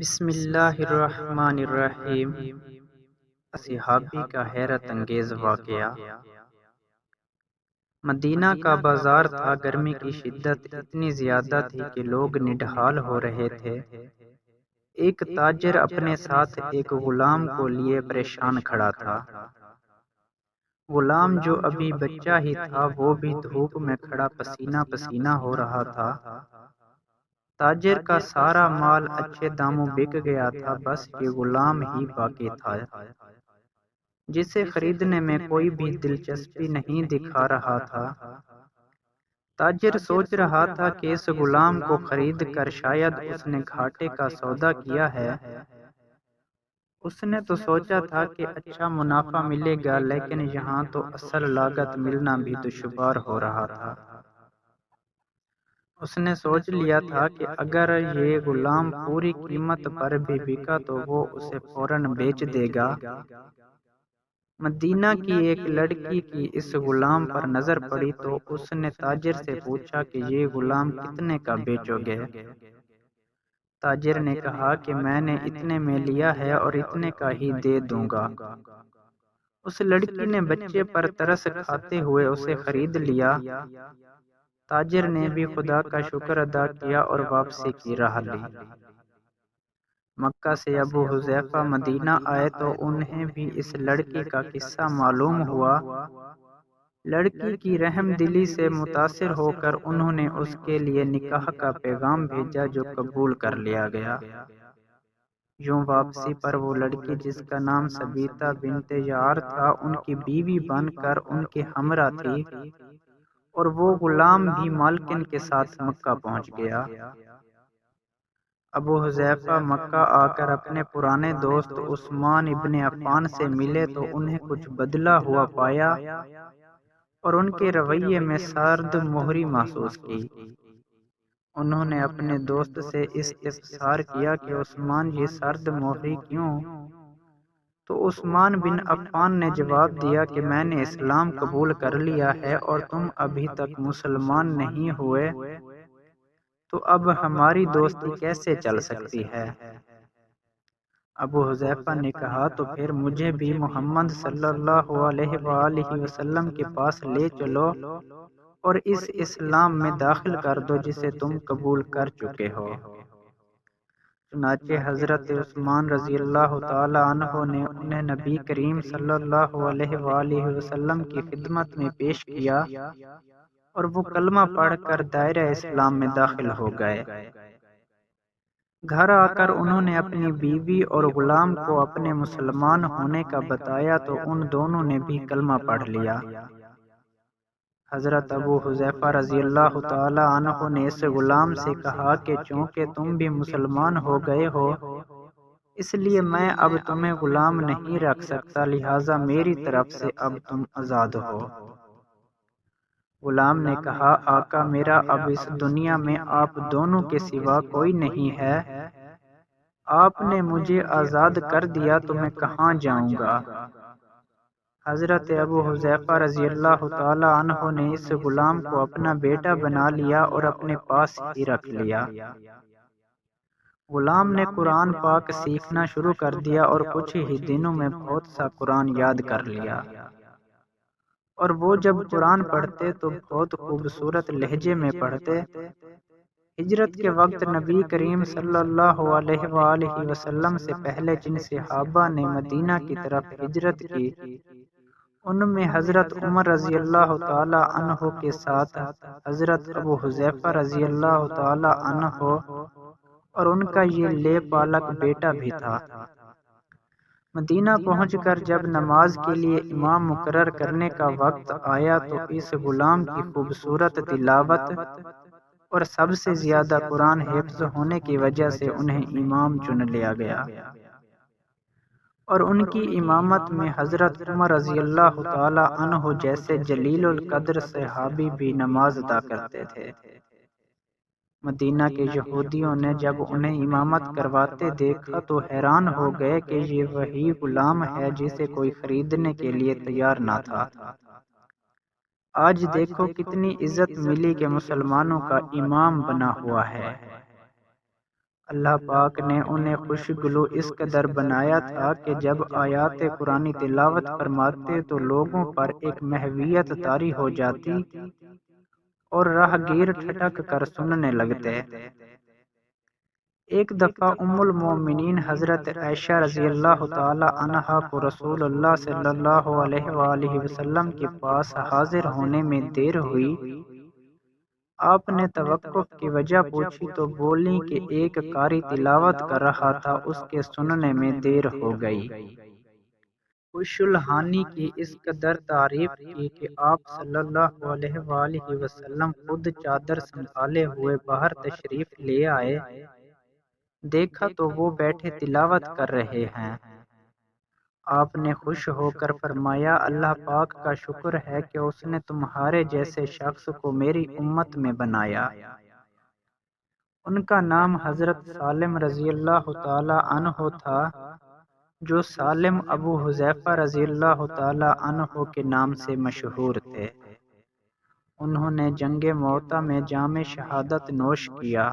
بسم اللہ الرحمن الرحیم۔ اصحابی کا حیرت انگیز واقعہ۔ مدینہ کا بازار تھا۔ گرمی کی شدت اتنی زیادہ تھی کہ لوگ نڈھال ہو رہے تھے۔ ایک تاجر اپنے ساتھ ایک غلام کو لیے پریشان کھڑا تھا۔ غلام جو ابھی بچہ ہی تھا وہ بھی دھوپ میں کھڑا پسینہ پسینہ ہو رہا تھا۔ تاجر کا سارا مال اچھے داموں بک گیا تھا، بس یہ غلام ہی باقی تھا جسے خریدنے میں کوئی بھی دلچسپی نہیں دکھا رہا تھا۔ تاجر سوچ رہا تھا کہ اس غلام کو خرید کر شاید اس نے گھاٹے کا سودا کیا ہے۔ اس نے تو سوچا تھا کہ اچھا منافع ملے گا، لیکن یہاں تو اصل لاگت ملنا بھی دشوار ہو رہا تھا۔ اس نے سوچ لیا تھا کہ اگر یہ غلام پوری قیمت پر بھی بکا تو وہ اسے فوراً بیچ دے گا۔ مدینہ کی ایک لڑکی کی اس غلام پر نظر پڑی تو اس نے تاجر سے پوچھا کہ یہ غلام کتنے کا بیچو گے؟ تاجر نے کہا کہ میں نے اتنے میں لیا ہے اور اتنے کا ہی دے دوں گا۔ اس لڑکی نے بچے پر ترس کھاتے ہوئے اسے خرید لیا۔ تاجر نے بھی خدا کا شکر ادا کیا اور واپسی کی راہ لی۔ مکہ سے ابو حذیفہ مدینہ آئے تو انہیں بھی اس لڑکی کا قصہ معلوم ہوا۔ لڑکی کی رحم دلی سے متاثر ہو کر انہوں نے اس کے لیے نکاح کا پیغام بھیجا جو قبول کر لیا گیا۔ یوں واپسی پر وہ لڑکی جس کا نام ثبیتہ بنت یعار تھا ان کی بیوی بن کر ان کے ہمراہ تھی، اور وہ غلام بھی مالکن کے ساتھ مکہ پہنچ گیا۔ ابو حذیفہ مکہ آ کر اپنے پرانے دوست عثمان ابن عفان سے ملے تو انہیں کچھ بدلا ہوا پایا اور ان کے رویے میں سرد مہری محسوس کی۔ انہوں نے اپنے دوست سے استفسار کیا کہ عثمان یہ سرد مہری کیوں؟ تو عثمان بن عفان نے جواب دیا کہ میں نے اسلام قبول کر لیا ہے اور تم ابھی تک مسلمان نہیں ہوئے، تو اب ہماری دوستی کیسے چل سکتی ہے؟ ابو حذیفہ نے کہا تو پھر مجھے بھی محمد صلی اللہ علیہ وآلہ وسلم کے پاس لے چلو اور اس اسلام میں داخل کر دو جسے تم قبول کر چکے ہو۔ چنانچہ حضرت عثمان رضی اللہ تعالی عنہ نے انہیں نبی کریم صلی اللہ علیہ وآلہ وسلم کی خدمت میں پیش کیا اور وہ کلمہ پڑھ کر دائرہ اسلام میں داخل ہو گئے۔ گھر آ کر انہوں نے اپنی بیوی اور غلام کو اپنے مسلمان ہونے کا بتایا تو ان دونوں نے بھی کلمہ پڑھ لیا۔ حضرت ابو حذیفہ رضی اللہ تعالی عنہ نے اس غلام سے کہا کہ چونکہ تم بھی مسلمان ہو گئے ہو اس لیے میں اب تمہیں غلام نہیں رکھ سکتا، لہٰذا میری طرف سے اب تم آزاد ہو۔ غلام نے کہا آقا میرا اب اس دنیا میں آپ دونوں کے سوا کوئی نہیں ہے، آپ نے مجھے آزاد کر دیا تو میں کہاں جاؤں گا؟ حضرت ابو حذیفہ رضی اللہ تعالی عنہ نے اس غلام کو اپنا بیٹا بنا لیا اور اپنے پاس ہی رکھ لیا۔ غلام نے قرآن پاک سیکھنا شروع کر دیا اور کچھ ہی دنوں میں بہت سا قرآن یاد کر لیا، اور وہ جب قرآن پڑھتے تو بہت خوبصورت لہجے میں پڑھتے۔ ہجرت کے وقت نبی کریم صلی اللہ علیہ وآلہ وسلم سے پہلے جن صحابہ نے مدینہ کی طرف ہجرت کی ان میں حضرت عمر رضی اللہ تعالی عنہ کے ساتھ حضرت ابو حذیفہ رضی اللہ تعالی عنہ اور ان کا یہ لے پالک بیٹا بھی تھا۔ مدینہ پہنچ کر جب نماز کے لیے امام مقرر کرنے کا وقت آیا تو اس غلام کی خوبصورت تلاوت اور سب سے زیادہ قرآن حفظ ہونے کی وجہ سے انہیں امام چن لیا گیا، اور ان کی امامت میں حضرت عمر رضی اللہ تعالی عنہ جیسے جلیل القدر صحابی بھی نماز ادا کرتے تھے۔ مدینہ کے یہودیوں نے جب انہیں امامت کرواتے دیکھا تو حیران ہو گئے کہ یہ وہی غلام ہے جسے کوئی خریدنے کے لیے تیار نہ تھا۔ آج دیکھو کتنی عزت ملی کہ مسلمانوں کا امام بنا ہوا ہے۔ اللہ پاک نے انہیں خوشگلو اس قدر بنایا تھا کہ جب آیات قرآنی تلاوت فرماتے تو لوگوں پر ایک محویت طاری ہو جاتی اور راہ گیر ٹھٹک کر سننے لگتے۔ ایک دفعہ ام المومنین حضرت عائشہ رضی اللہ تعالی عنہا کو رسول اللہ صلی اللہ علیہ وآلہ وسلم کے پاس حاضر ہونے میں دیر ہوئی۔ آپ نے توقف کی وجہ پوچھی تو بولیں کہ ایک قاری تلاوت کر رہا تھا، اس کے سننے میں دیر ہو گئی۔ خوش الحانی کی اس قدر تعریف کی کہ آپ صلی اللہ علیہ وآلہ وسلم خود چادر سنبھالے ہوئے باہر تشریف لے آئے۔ دیکھا تو وہ بیٹھے تلاوت کر رہے ہیں۔ آپ نے خوش ہو کر فرمایا، اللہ پاک کا شکر ہے کہ اس نے تمہارے جیسے شخص کو میری امت میں بنایا۔ ان کا نام حضرت سالم رضی اللہ تعالی عنہ تھا، جو سالم ابو حذیفہ رضی اللہ تعالی عنہ کے نام سے مشہور تھے۔ انہوں نے جنگ موطا میں جام شہادت نوش کیا۔